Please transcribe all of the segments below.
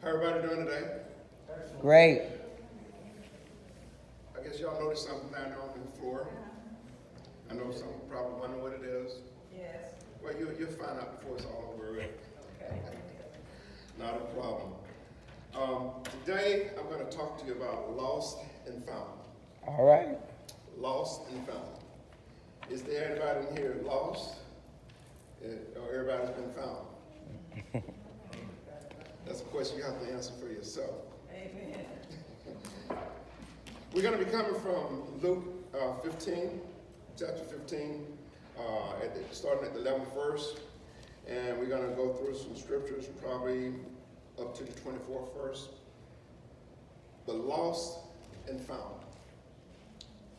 How everybody doing today? Great. I guess y'all noticed something down there on the floor. I know some probably wonder what it is. Yes. Well, you'll find out before it's all over. Right? Okay. Not a problem. Today, I'm going to talk to you about lost and found. All right. Lost and found. Is there anybody in here lost? Or everybody's been found? That's a question you have to answer for yourself. Amen. We're going to be coming from Luke 15, chapter 15, starting at the 11th verse. And we're going to go through some scriptures, probably up to the 24th verse. The lost and found.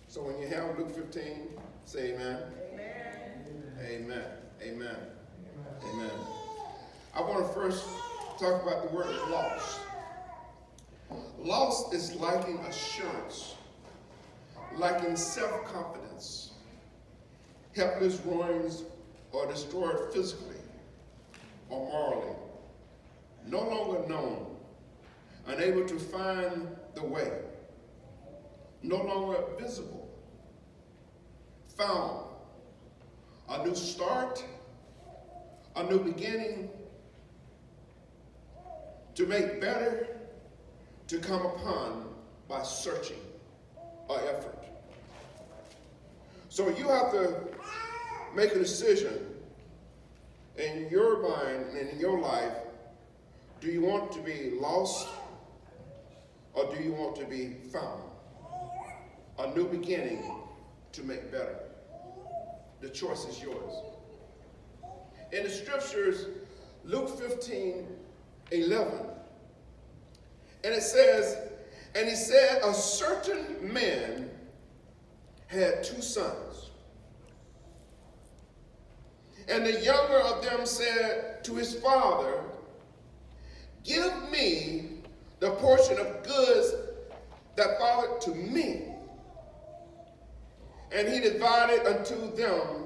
So when you have Luke 15, say amen. Amen. Amen. Amen. Amen. I want to first talk about the word lost. Lost is lacking assurance, lacking self-confidence, helpless ruins or destroyed physically or morally, no longer known, unable to find the way, no longer visible, found, a new start, a new beginning, to make better, to come upon by searching or effort. So you have to make a decision in your mind and in your life. Do you want to be lost or do you want to be found? A new beginning to make better. The choice is yours. In the scriptures, Luke 15:11, and it says, and he said, a certain man had two sons. And the younger of them said to his father, give me the portion of goods that followed to me. And he divided unto them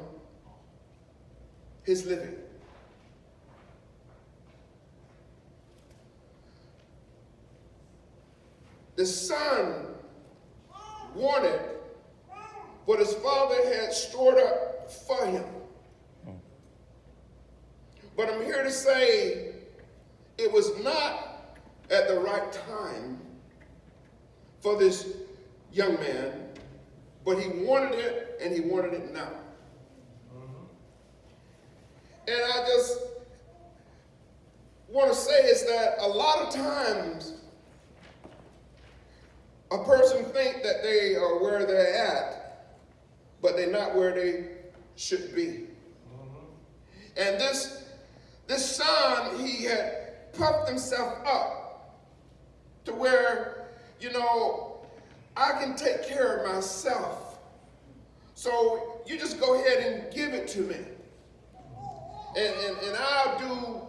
his living. The son wanted what his father had stored up for him. But I'm here to say it was not at the right time for this young man, but he wanted it and he wanted it now. And I just want to say is that a lot of times a person think that they are where they're at, but they're not where they should be. And this son, he had puffed himself up to where, I can take care of myself. So you just go ahead and give it to me. And I'll do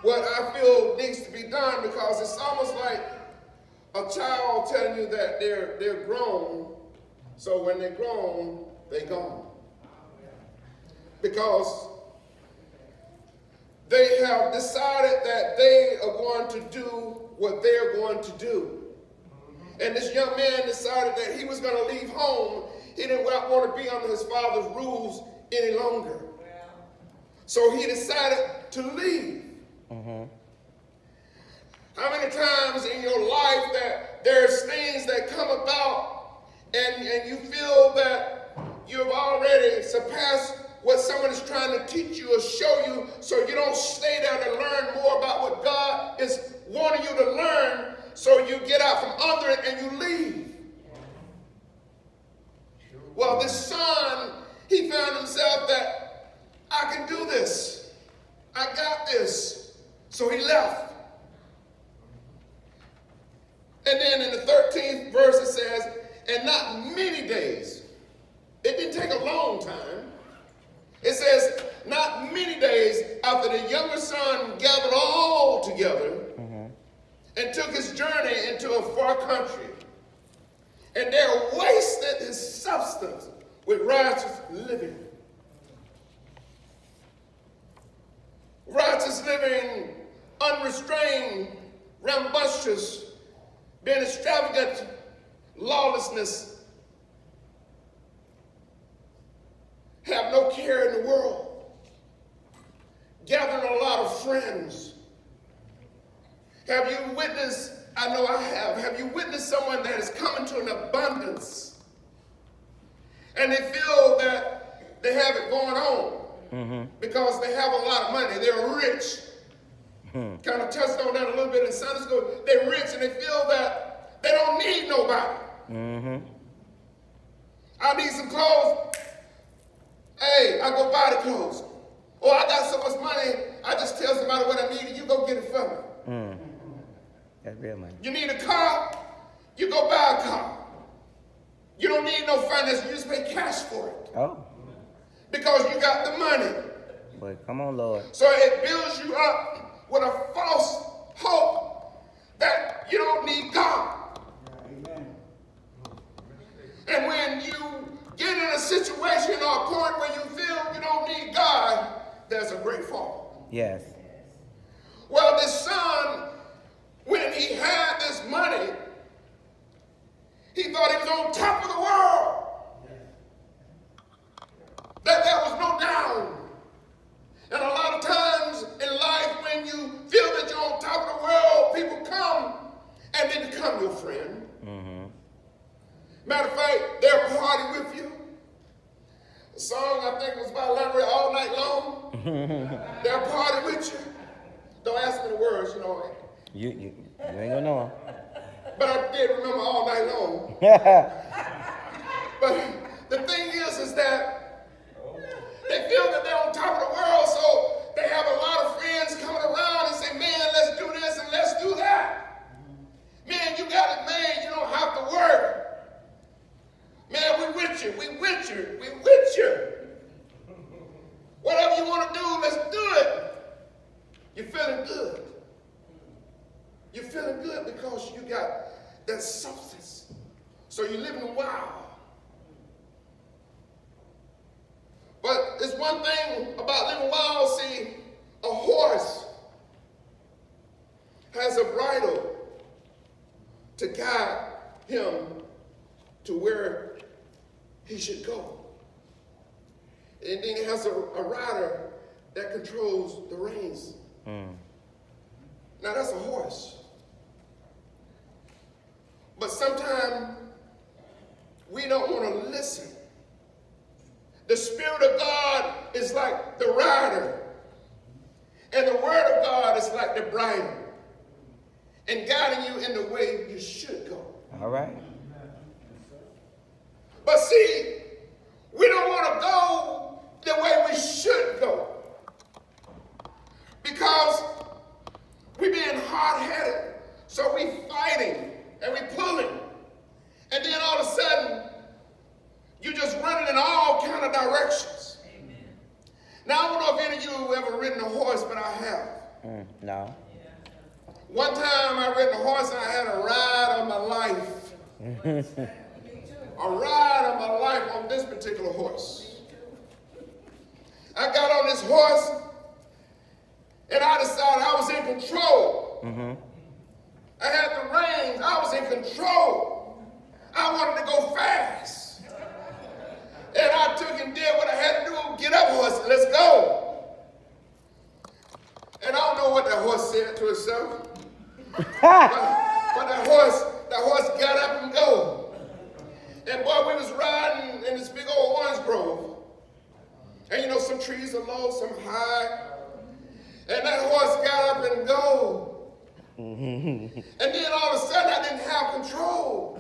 what I feel needs to be done, because it's almost like a child telling you that they're grown, so when they're grown, they're gone. Because they have decided that they are going to do what they're going to do. And this young man decided that he was going to leave home. He didn't want to be under his father's rules any longer. So he decided to leave. How many times in your life that there's things that come about and you feel that you've already surpassed what someone is trying to teach you or show you, so you don't stay there to learn more about what God is wanting you to learn, so you get out from under it and you leave. Well, this son, he found himself that I can do this. I got this. So he left. And then in the 13th verse it says, and not many days, it didn't take a long time. It says, not many days after the younger son gathered all together and took his journey into a far country, and there wasted his substance with righteous living. Righteous living, unrestrained rambunctious, being extravagant, lawlessness, have no care in the world, gathering a lot of friends. Have you witnessed, I know I have you witnessed someone that is coming to an abundance and they feel that they have it going on because they have a lot of money, they're rich. Kind of touched on that a little bit in Sunday school. They're rich and they feel that they don't need nobody. I need some clothes. Hey, I go buy the clothes. Or I got so much money, I just tell somebody what I need and you go get it for me. That's real money. You need a car, you go buy a car. You don't need no finance, you just pay cash for it. Oh. Because you got the money. Boy, come on, Lord. So it builds you up with a false hope that you don't need God. Amen. And when you get in a situation or a point where you feel you don't need God, there's a great fall. Yes. Well, this son, when he had this money, he thought he was on top of the world. That there was no down. And a lot of times in life, when you feel that you're on top of the world, people come and they become your friend. Matter of fact, they'll party with you. The song, I think, was by Larry, All Night Long. They'll party with you. Don't ask me the words, you know. You ain't gonna know. But I did remember All Night Long. But the thing is that they feel that they're on top of the world, so they have a lot of friends coming around and say, man, let's do this and let's do that. Man, you got it made, you don't have to work. Man, we with you, we with you, we with you. Whatever you want to do, let's do it. You're feeling good. You're feeling good because you got that substance. So you're living wild. But there's one thing about living wild. See, a horse has a bridle to guide him to where he should go. And then he has a rider that controls the reins. Now that's a horse. But sometimes we don't want to listen. The Spirit of God is like the rider. And the Word of God is like the bridle. And guiding you in the way you should go. All right. But see, we don't want to go the way we should go. Because we being hard-headed. So we fighting and we pulling. And then all of a sudden, you're just running in all kind of directions. Amen. Now, I don't know if any of you have ever ridden a horse, but I have. No. One time I ridden a horse and I had a ride of my life. A ride of my life on this particular horse. I got on this horse and I decided I was in control. I had the reins. I was in control. I wanted to go fast. And I took and did what I had to do. Get up, horse, let's go. And I don't know what that horse said to itself. but that horse got up and go. And boy, we was riding in this big old orange grove. And you know, some trees are low, some high. And that horse got up and go. And then all of a sudden I didn't have control.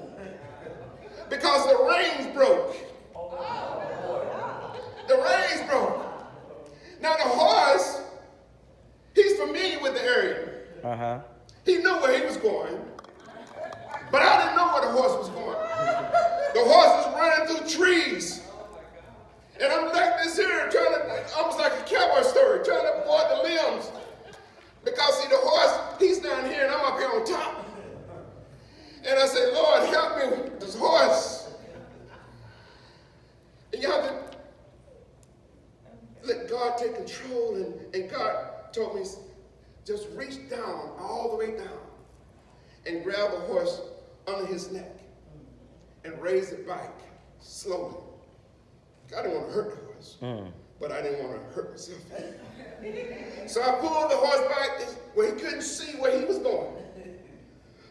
Because the reins broke. The reins broke. Now the horse, he's familiar with the area. He knew where he was going. But I didn't know where the horse was going. The horse was running through trees. And I'm like this here, trying to, almost like a cowboy story, trying to avoid the limbs. Because see, the horse, he's down here and I'm up here on top. And I said, Lord, help me with this horse. And you have to let God take control. And God told me, just reach down, all the way down. and grabbed the horse under his neck and raised it back slowly. I didn't want to hurt the horse, but I didn't want to hurt myself. So I pulled the horse back where he couldn't see where he was going.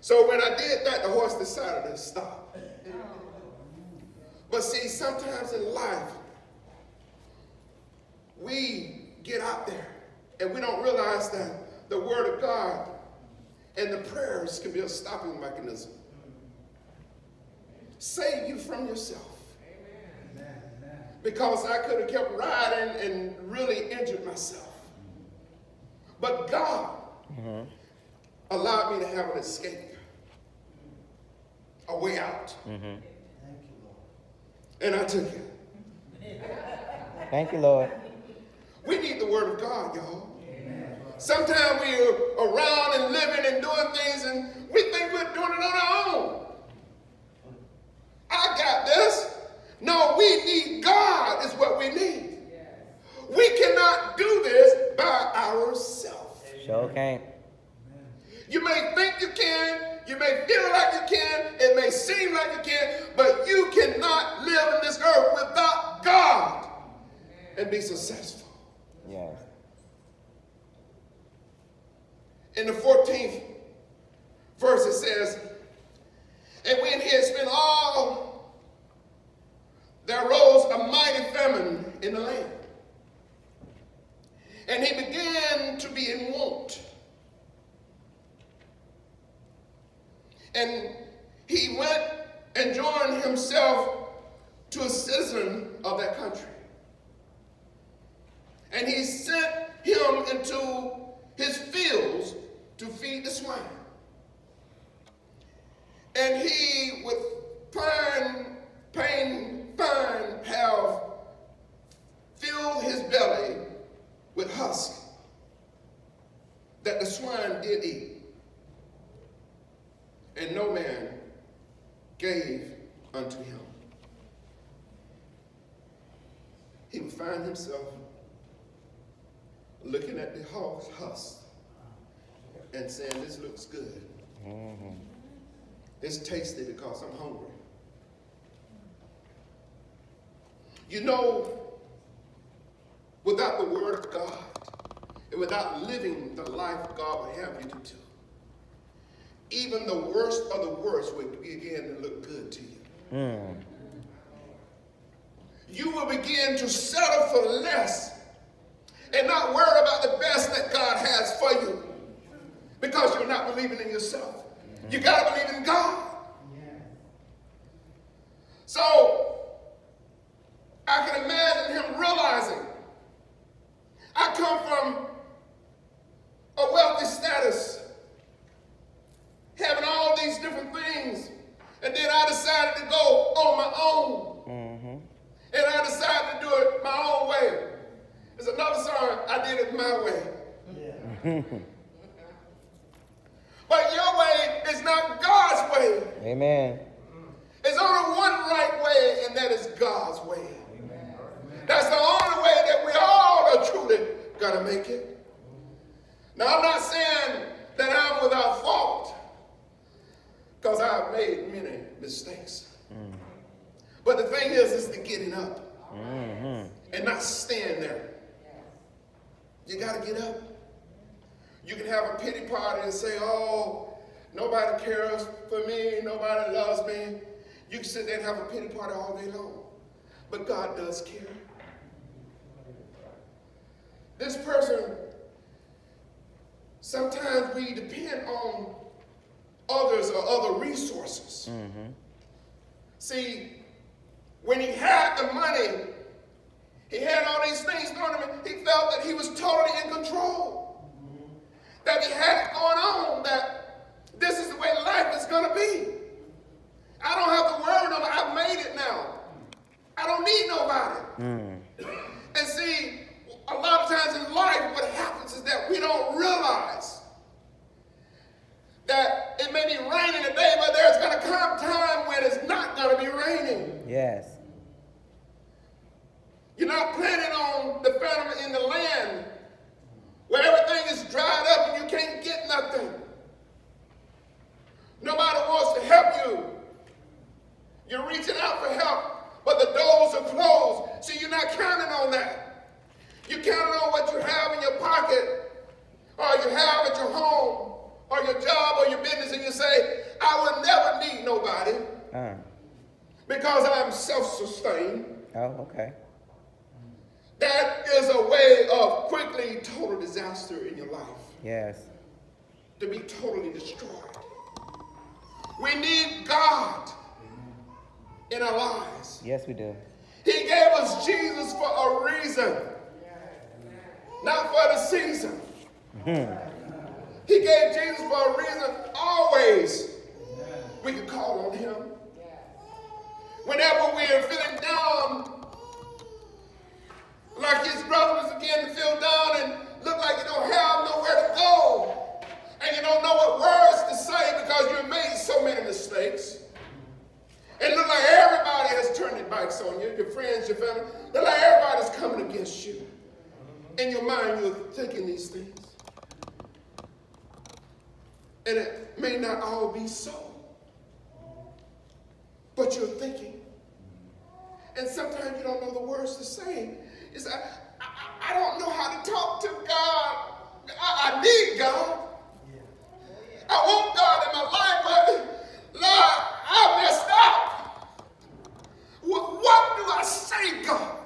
So when I did that, the horse decided to stop. But see, sometimes in life, we get out there and we don't realize that the Word of God and the prayers can be a stopping mechanism. Save you from yourself. Because I could have kept riding and really injured myself. But God allowed me to have an escape, a way out. And I took it. Thank you, Lord. We need the Word of God, y'all. Sometimes we're around and living and doing things and we think we're doing it on our own. I got this. No, we need God is what we need. We cannot do this by ourselves. Sure can't. You may think you can, you may feel like you can, it may seem like you can, but you cannot live in this earth without God and be successful. Yes. In the 14th verse it says, and when he had spent all, there arose a mighty famine in the land. And he began to be in want. And he went and joined himself to a citizen of that country. And he sent him into his fields to feed the swine. And he with fine have filled his belly with husk that the swine did eat. And no man gave unto him. He would find himself looking at the husk and saying, this looks good. It's tasty because I'm hungry. You know, without the Word of God and without living the life God would have you to do, even the worst of the worst will begin to look good to you. You will begin to settle for less and not worry about the best that God has for you because you're not believing in yourself. You got to believe in God. So I can imagine him realizing I come from a wealthy status, having all these different things, and then I decided to go on my own. And I decided to do it my own way. There's another song, I did it my way. But your way is not God's way. Amen. There's only one right way, and that is God's way. That's the only way that we all are truly going to make it. Now, I'm not saying that I'm without fault, because I've made many mistakes. But the thing is the getting up and not staying there. You got to get up. You can have a pity party and say, oh, nobody cares for me, nobody loves me. You can sit there and have a pity party all day long. But God does care. This person, sometimes we depend on others or other resources. See, when he had the money, he had all these things thrown at him, he felt that he was totally in control. That he had it going on, that this is the way life is going to be. I don't have to worry nobody. I've made it now. I don't need nobody. And see, a lot of times in life, what happens is that we don't realize that it may be raining today, but there's going to come a time when it's not going to be raining. Yes. You're not planning on the famine in the land where everything is dried up and you can't get nothing. because I'm self-sustained. Oh, okay. That is a way of quickly total disaster in your life. Yes. To be totally destroyed. We need God in our lives. Yes, we do. He gave us Jesus for a reason, not for the season. He gave Jesus for a reason. Always we can call on him. Whenever we're feeling down, like his brothers begin to feel down and look like you don't have nowhere to go, and you don't know what words to say because you've made so many mistakes. And look like everybody has turned their backs on you, your friends, your family. Look like everybody's coming against you. In your mind, you're thinking these things. And it may not all be so, but you're thinking. And sometimes you don't know the words to say. It's like, I don't know how to talk to God. I need God. I want God in my life, but Lord, I messed up. What do I say, God?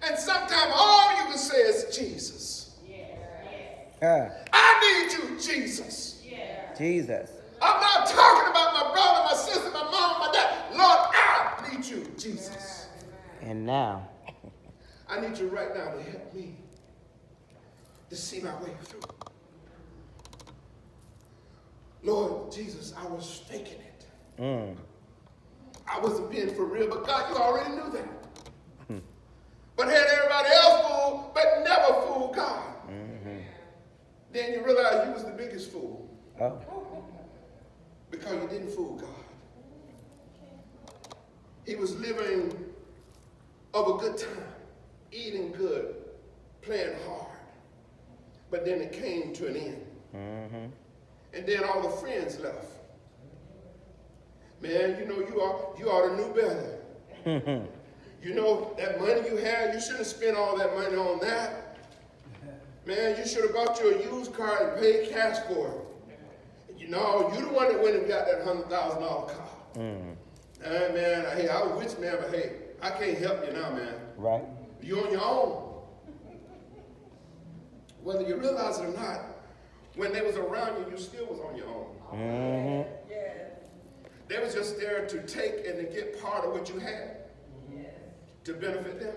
And sometimes all you can say is Jesus. I need you, Jesus. Jesus. I'm not talking about my brother, my sister, my mom, my dad. Lord, I need you, Jesus. And now. I need you right now to help me to see my way through. Lord Jesus, I was faking it. I wasn't being for real, but God, you already knew that. But had everybody else fooled, but never fooled God. Then you realize you was the biggest fool. Oh. Because you didn't fool God. He was living of a good time, eating good, playing hard. But then it came to an end. And then all the friends left. Man, you know, you ought to know better. You know, that money you had, you shouldn't have spent all that money on that. Man, you should have bought you a used car and paid cash for it. You know, you the one that went and got that $100,000 car. Man, hey, I was with you, man, but hey, I can't help you now, man. Right. You're on your own. Whether you realize it or not, when they was around you, you still was on your own. They was just there to take and to get part of what you had to benefit them.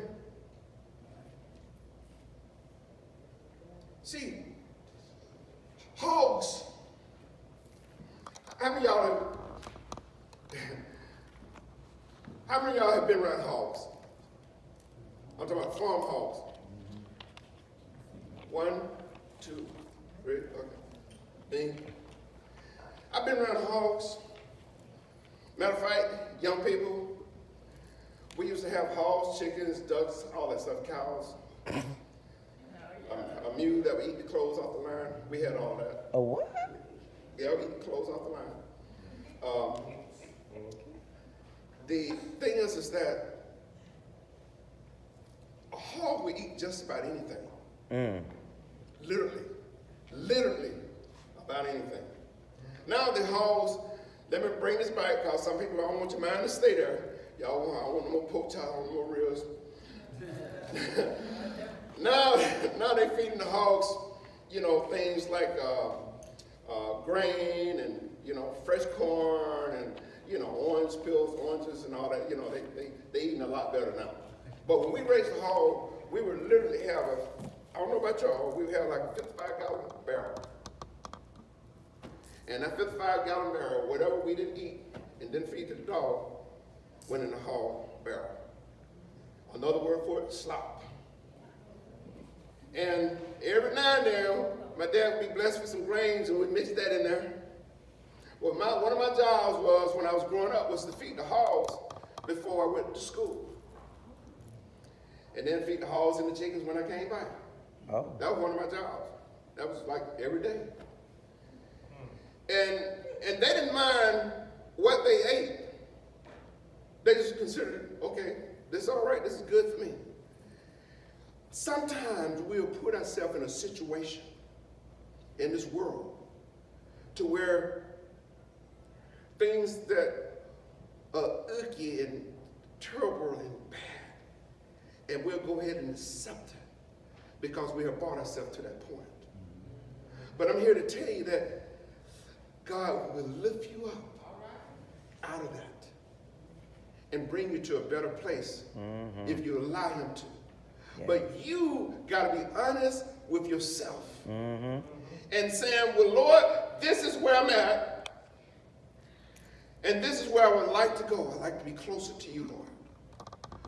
See, hogs. How many of y'all have been around hogs? I'm talking about farm hogs. 1, 2, 3, okay. Me. I've been around hogs. Matter of fact, young people, we used to have hogs, chickens, ducks, all that stuff, cows. A mule that would eat the clothes off the line. We had all that. A what? Yeah, we eat the clothes off the line. The thing is that a hog would eat just about anything. Literally about anything. Now the hogs, let me bring this back because some people don't want your mind to stay there. Y'all want, I want no more pork chop, I want no more ribs. Now they're feeding the hogs, you know, things like grain and, you know, fresh corn and, you know, orange pills, oranges and all that. You know, they eating a lot better now. But when we raised the hog, we would literally have I don't know about y'all, we would have like a 55-gallon barrel. And that 55-gallon barrel, whatever we didn't eat and didn't feed to the dog, went in the hog barrel. Another word for it, slop. And every now and then, my dad would be blessed with some grains and we'd mix that in there. Well, one of my jobs was, when I was growing up, was to feed the hogs before I went to school. And then feed the hogs and the chickens when I came back. Oh. That was one of my jobs. That was like every day. And they didn't mind what they ate. They just considered, okay, this is all right, this is good for me. Sometimes we'll put ourselves in a situation in this world to where things that icky and terrible and bad. And we'll go ahead and accept it because we have brought ourselves to that point. But I'm here to tell you that God will lift you up out of that and bring you to a better place if you allow him to. Yeah. But you got to be honest with yourself and saying, well, Lord, this is where I'm at, and this is where I would like to go. I'd like to be closer to you, Lord.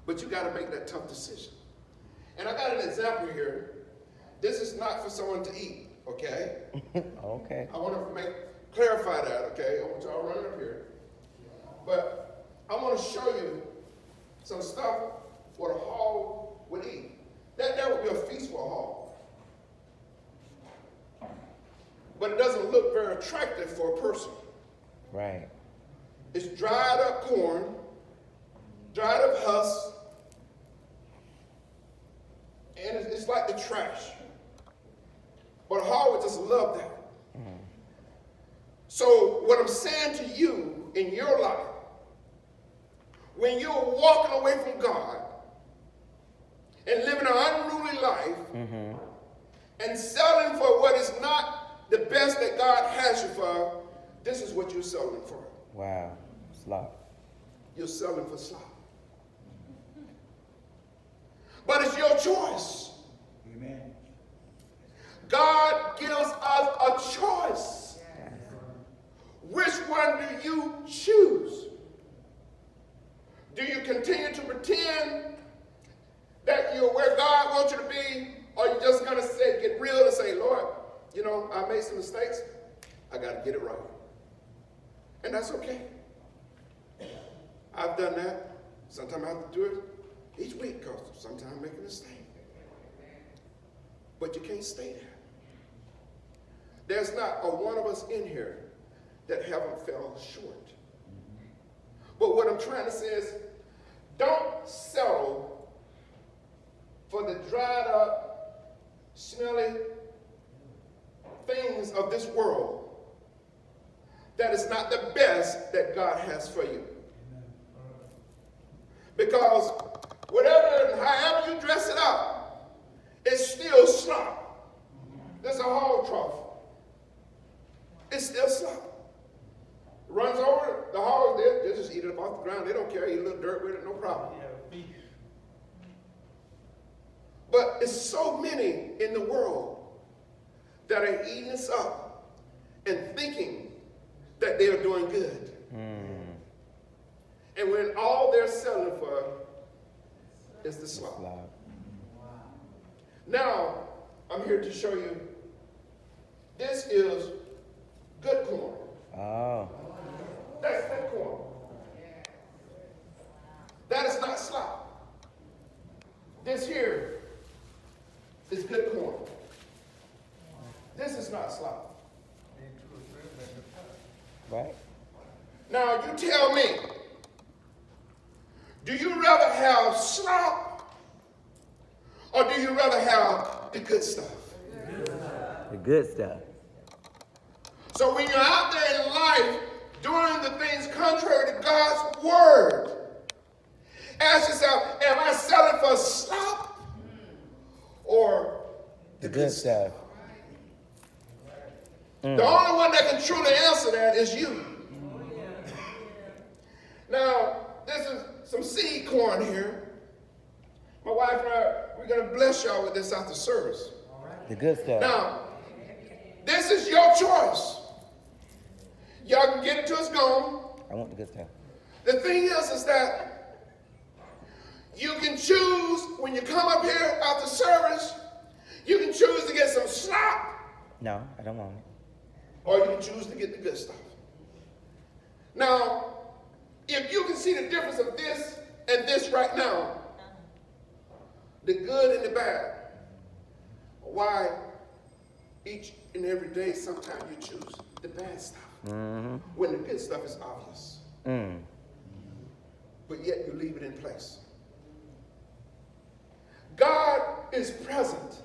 But you got to make that tough decision. And I got an example here. This is not for someone to eat, okay? Okay. I want to clarify that, okay? I want y'all running up here. But I want to show you some stuff what a hog would eat. That would be a feast for a hog. But it doesn't look very attractive for a person. Right. It's dried up corn, dried up husks, and it's like the trash. But a hog would just love that. So what I'm saying to you in your life, when you're walking away from God and living an unruly life and selling for what is not the best that God has you for, this is what you're selling for. Wow. Slop. You're selling for slop. But it's your choice. Amen. God gives us a choice. Which one do you choose? Do you continue to pretend that you're where God wants you to be, or are you just going to say, get real and say, Lord, you know, I made some mistakes. I got to get it right. And that's okay. I've done that. Sometimes I have to do it each week because sometimes I make a mistake. But you can't stay there. There's not a one of us in here that haven't fell short. But what I'm trying to say is, don't settle for the dried up, smelly things of this world that is not the best that God has for you. Because whatever and however you dress it up, it's still slop. There's a hog trough. It's still slop. Runs over, the hogs, they just eat it up off the ground. They don't care. Eat a little dirt with it, no problem. But it's so many in the world that are eating this up and thinking that they are doing good. And when all they're selling for is the slop. Now, I'm here to show you, this is good corn. Oh. That's good corn. That is not slop. This here is good corn. This is not slop. Right. Now, you tell me, do you rather have slop or do you rather have the good stuff? The good stuff. So when you're out there in life doing the things contrary to God's word, ask yourself, am I selling for slop or the good stuff? The only one that can truly answer that is you. Now, this is some seed corn here. My wife and I, we're going to bless y'all with this after service. The good stuff. Now, this is your choice. Y'all can get it till it's gone. I want the good stuff. The thing is that you can choose when you come up here after service, you can choose to get some slop, No, I don't want it. or you can choose to get the good stuff. Now, if you can see the difference of this and this right now, the good and the bad, why each and every day sometimes you choose the bad stuff when the good stuff is obvious. But yet you leave it in place. God is present.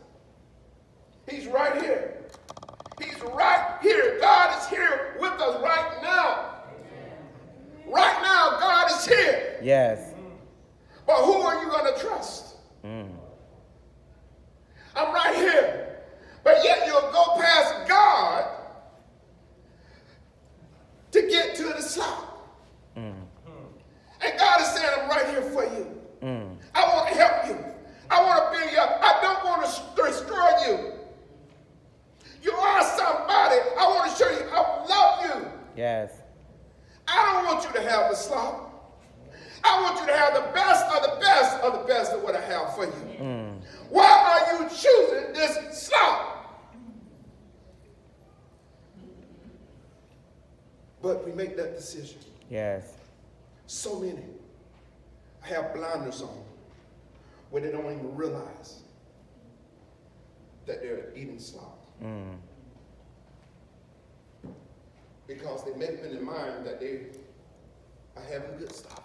He's right here. He's right here. God is here with us right now. Right now, God is Yes. But who are you going to trust? I'm right here. But yet you'll go past God to get to the slop. And God is saying, I'm right here for you. I want to help you. I want to build you up. I don't want to destroy you. You are somebody. I want to show you I love you. Yes. I don't want you to have the slop. I want you to have the best of the best of the best of what I have for you. Why are you choosing this slop? But we make that decision. Yes. So many have blinders on where they don't even realize that they're eating slop. Because they make up in their mind that they are having good stuff.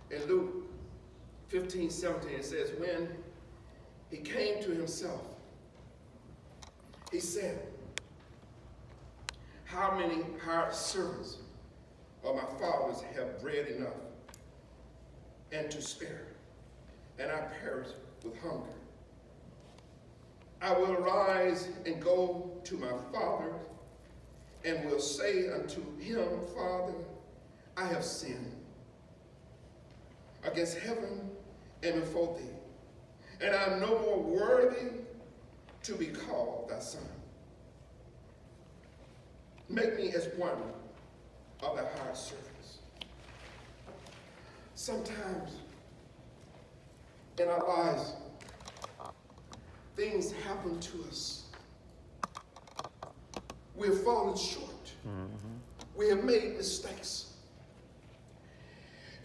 In Luke 15:17, it says, when he came to himself, he said, how many hired servants of my father's have bread enough and to spare, and I perish with hunger? I will arise and go to my father, and will say unto him, Father, I have sinned against heaven and before thee, and I am no more worthy to be called thy son. Make me as one of thy hired servants. Sometimes in our lives, things happen to us. We're falling short. We have made mistakes.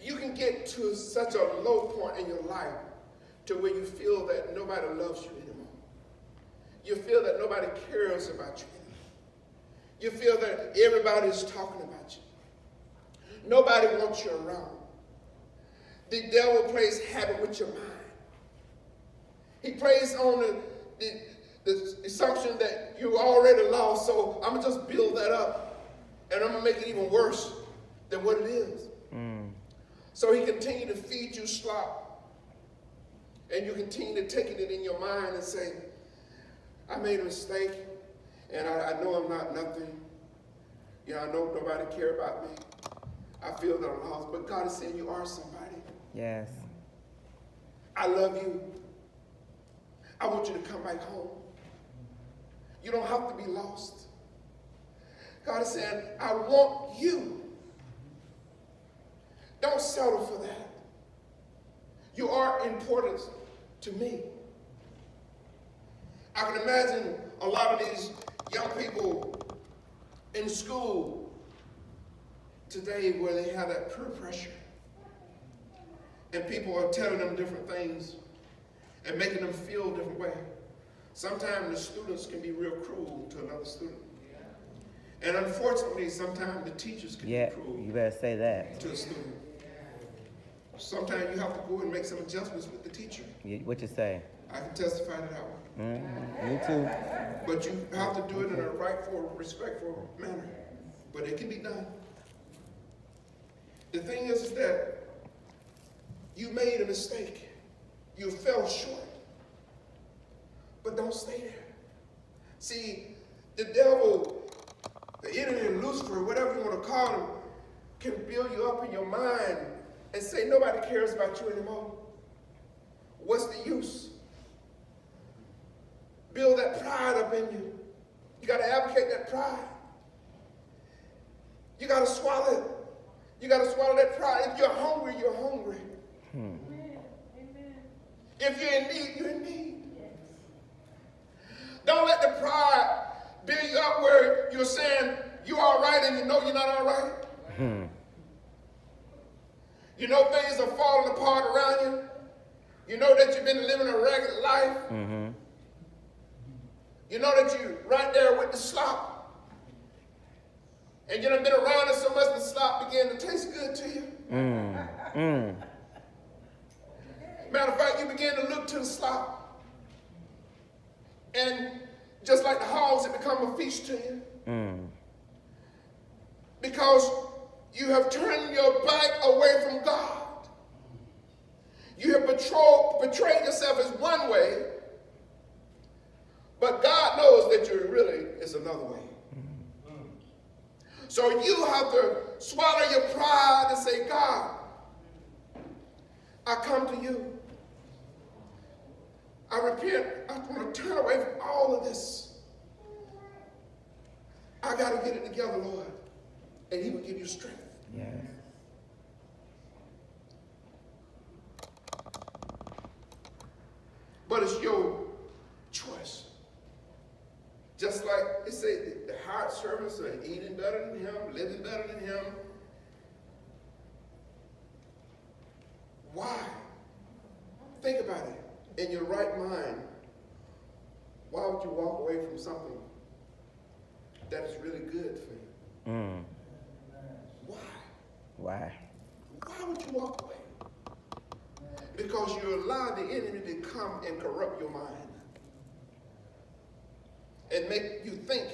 You can get to such a low point in your life to where you feel that nobody loves you anymore. You feel that nobody cares about you anymore. You feel that everybody's talking about you. Nobody wants you around. The devil plays havoc with your mind. He plays on the assumption that you already lost, so I'm going to just build that up, and I'm going to make it even worse than what it is. So he continued to feed you slop, and you continue to take it in your mind and say, I made a mistake, and I know I'm not nothing. You know, I know nobody cares about me. I feel that I'm lost, but God is saying you are somebody. Yes. I love you. I want you to come back home. You don't have to be lost. God is saying, I want you. Don't settle for that. You are important to me. I can imagine a lot of these young people in school today where they have that peer pressure. And people are telling them different things and making them feel a different way. Sometimes the students can be real cruel to another student. And unfortunately, sometimes the teachers can be cruel you better say that. to a student. Sometimes you have to go and make some adjustments with the teacher. What you say? I can testify to that one. Me too. But you have to do it in a rightful, respectful manner. But it can be done. The thing is that you made a mistake. You fell short. But don't stay there. See, the devil, the enemy, Lucifer, whatever you want to call him, can build you up in your mind and say nobody cares about you anymore. What's the use? Build that pride up in you. You got to advocate that pride. You got to swallow it. You got to swallow that pride. If you're hungry, you're hungry. If you're in need, you're in need. Don't let the pride build you up where you're saying you're all right and you know you're not all right. You know things are falling apart around you. You know that you've been living a ragged life. You know that you're right there with the slop. And you done been around it so much the slop began to taste good to you. Matter of fact, you begin to look to the slop. And just like the hogs, it become a feast to you. because you have turned your back away from God. You have betrayed yourself as one way, but God knows that you really is another way. So you have to swallow your pride and say, God, I come to you. I repent. I want to turn away from all of this. I got to get it together, Lord. And he will give you strength. Yes. But it's your choice. Just like it said, the hired servants are eating better than him, living better than him. Why? Think about it. In your right mind, why would you walk away from something that is really good for you? Why? Why? Why would you walk away? Because you allow the enemy to come and corrupt your mind and make you think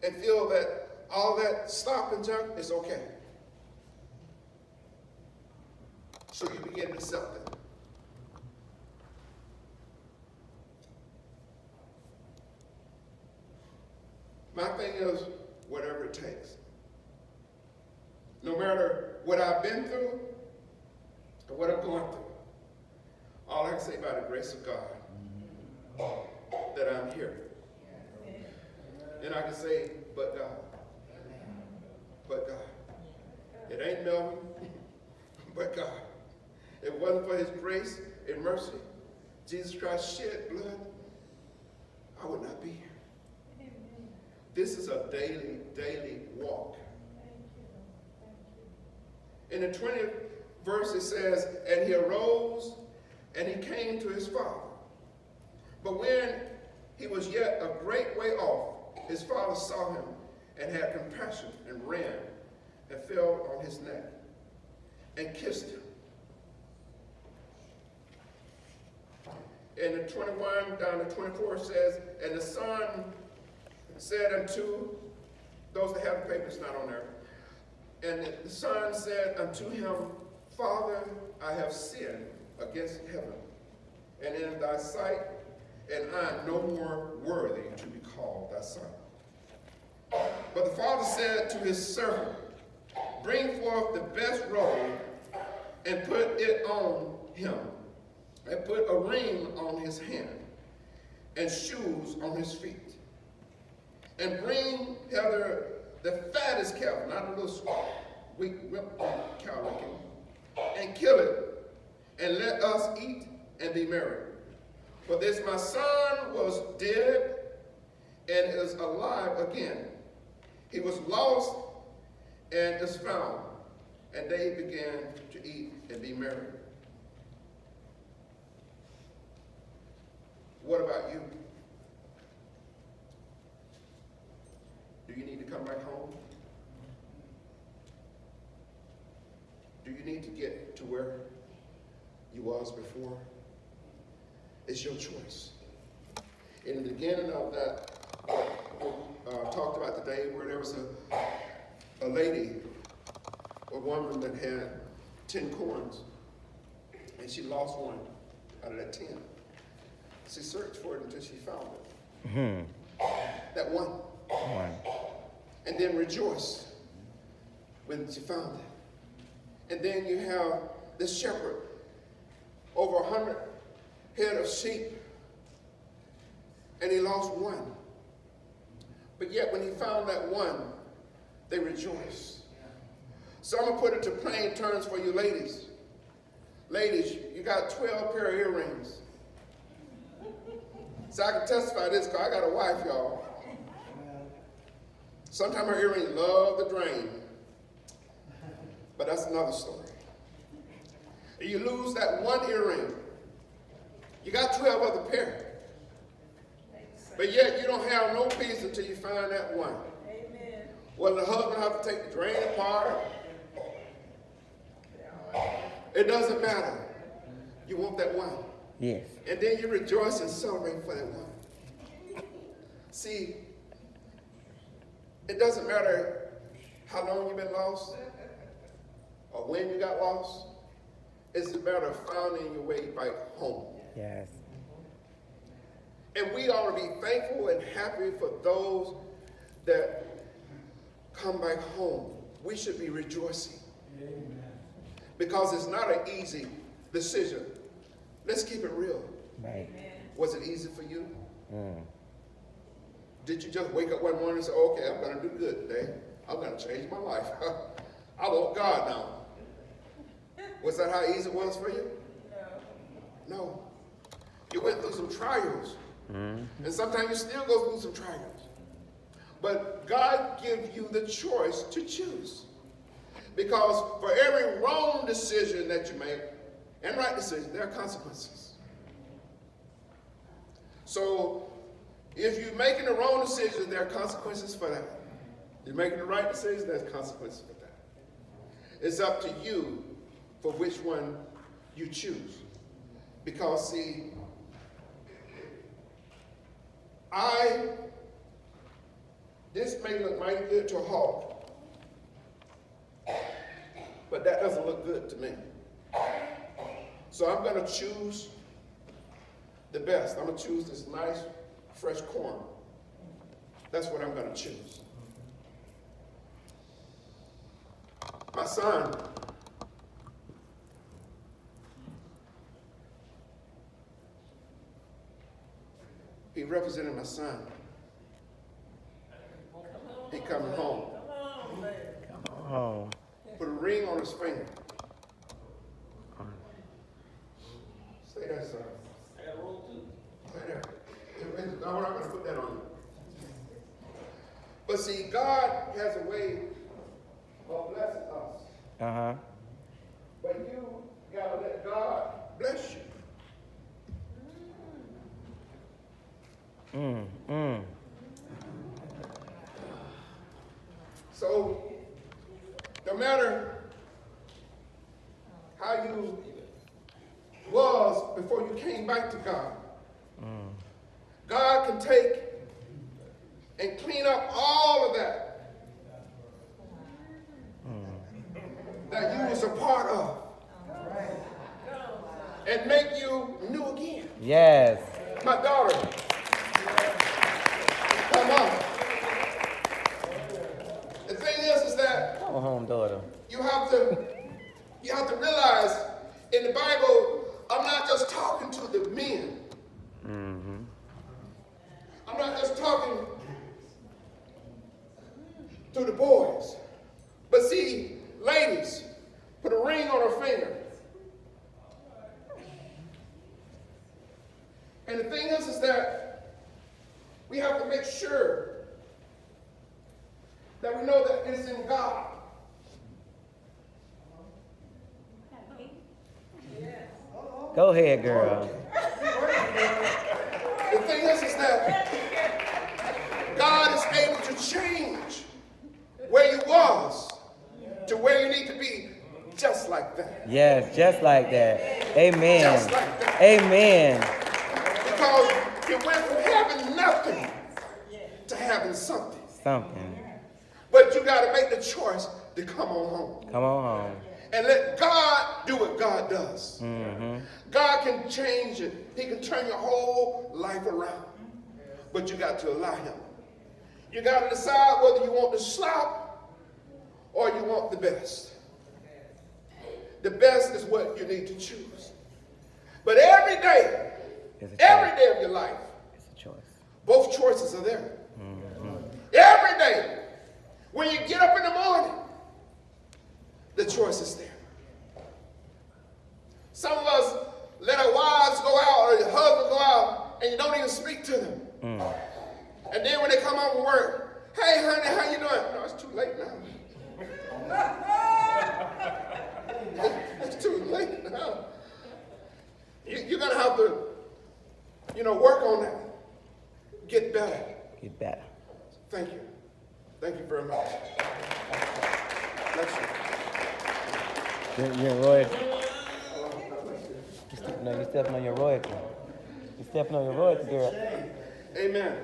and feel that all that stop and junk is okay. So you begin to accept it. My thing is, whatever it takes. No matter what I've been through or what I'm going through, all I can say by the grace of God, that I'm here. And I can say, but God. But God. It ain't Melvin, but God. If it wasn't for his grace and mercy, Jesus Christ shed blood, I would not be here. This is a daily walk. In the 20th verse it says, and he arose and he came to his father. But when he was yet a great way off, his father saw him and had compassion and ran and fell on his neck and kissed him. And the 21 down to 24 says, and the son said unto, those that have the papers not on there, and the son said unto him, Father, I have sinned against heaven and in thy sight, and I am no more worthy to be called thy son. But the father said to his servant, bring forth the best robe and put it on him, and put a ring on his hand and shoes on his feet. And bring hither the fattest calf, not a little weak whipped cow, and kill it, and let us eat and be merry. For this my son was dead and is alive again. He was lost and is found. And they began to eat and be merry. What about you? Do you need to come back home? Do you need to get to where you was before? It's your choice. In the beginning of that, talked about today, where there was a lady, a woman that had 10 coins, and she lost one out of that 10. She searched for it until she found it. That one. And then rejoiced when she found it. And then you have this shepherd, over 100 head of sheep, and he lost one. But yet when he found that one, they rejoiced. So I'm going to put it to plain terms for you ladies. Ladies, you got 12 pair of earrings. So I can testify this because I got a wife, y'all. Sometimes her earrings love to drain. But that's another story. You lose that one earring. You got 12 other pair. But yet you don't have no peace until you find that one. Amen. Well, the husband have to take the drain apart. It doesn't matter. You want that one. Yes. And then you rejoice and celebrate for that one. See, It doesn't matter how long you've been lost or when you got lost. It's a matter of finding your way back home. Yes. And we ought to be thankful and happy for those that come back home. We should be rejoicing. Amen. Because it's not an easy decision. Let's keep it real. Right. Was it easy for you? Mm. Did you just wake up one morning and say, okay, I'm going to do good today. I'm going to change my life. I want God now. Was that how easy it was for you? No. No. You went through some trials. Mm. And sometimes you still go through some trials. But God gives you the choice to choose. Because for every wrong decision that you make and right decision, there are consequences. So if you're making the wrong decision, there are consequences for that. You're making the right decision, there's consequences for that. It's up to you for which one you choose. Because, see, this may look mighty good to a hawk, but that doesn't look good to me. So I'm going to choose the best. I'm going to choose this nice, fresh corn. That's what I'm going to choose. My son, he represented my son. He coming home. Come on. Put a ring on his finger. Stay there, son. I got a roll too. Stay there. No, we're not going to put that on you. But see, God has a way of blessing us. Uh-huh. But you got to let God bless you. So, no matter how you was before you came back to God, God can take and clean up all of that that you was a part of and make you new again. Yes. My daughter, come on. The thing is that Come home, daughter. you have to realize in the Bible, I'm not just talking to the men. Mm-hmm. I'm not just talking to the boys. But see, ladies, put a ring on her finger. And the thing is that we have to make sure that we know that it's in God. Go ahead, girl. The thing is that God is able to change where you was to where you need to be just like that. Yes, just like that. Amen. Just like that. Amen. Because you went from having nothing to having something. Something. But you got to make the choice to come on home. Come on home. And let God do what God does. Mm-hmm. God can change it. He can turn your whole life around. But you got to allow him. You got to decide whether you want the slop or you want the best. The best is what you need to choose. But every day of your life, It's a choice. both choices are there. Mm-hmm. Every day, when you get up in the morning, the choice is there. Some of us let our wives go out or your husband go out and you don't even speak to them. Mm. And then when they come home from work, hey honey, how you doing? No, it's too late now. It's too late now. You're going to have to, work on that. Get better. Get better. Thank you. Thank you very much. Bless you. You're royalty. You're stepping on your royalty. You're stepping on your royalty, girl. Amen.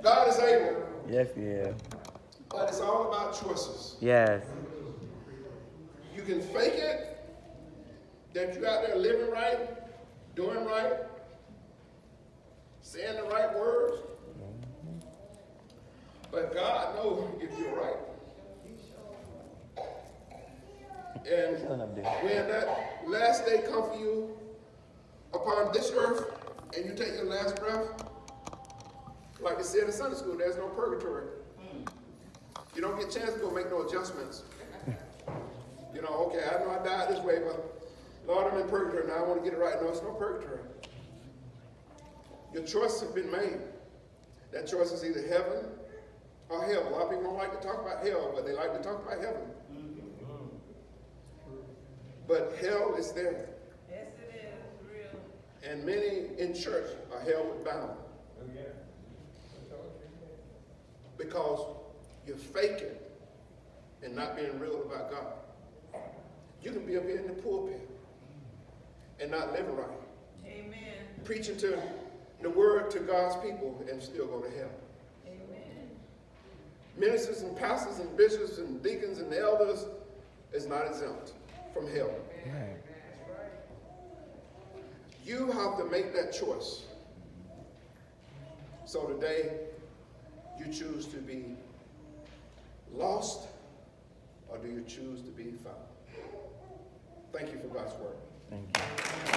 God is able Yes, yeah. But it's all about choices. Yes. You can fake it, that you're out there living right, doing right, saying the right words. But God knows if you're right. And Shut up, dude. when that last day comes for you upon this earth and you take your last breath, like they said in Sunday school, there's no purgatory. You don't get a chance to go make no adjustments. You know, okay, I know I died this way, but Lord, I'm in purgatory now. I want to get it right. No, it's no purgatory. Your choices have been made. That choice is either heaven or hell. A lot of people don't like to talk about hell, but they like to talk about heaven. But hell is there. Yes, it is. Real. And many in church are hell bound. Because you're faking and not being real about God. You can be up here in the pulpit and not living right. Amen. Preaching to the word to God's people and still go to hell. Amen. Ministers and pastors and bishops and deacons and elders is not exempt from hell. Right. You have to make that choice. So today, you choose to be lost, or do you choose to be found? Thank you for God's word. Thank you.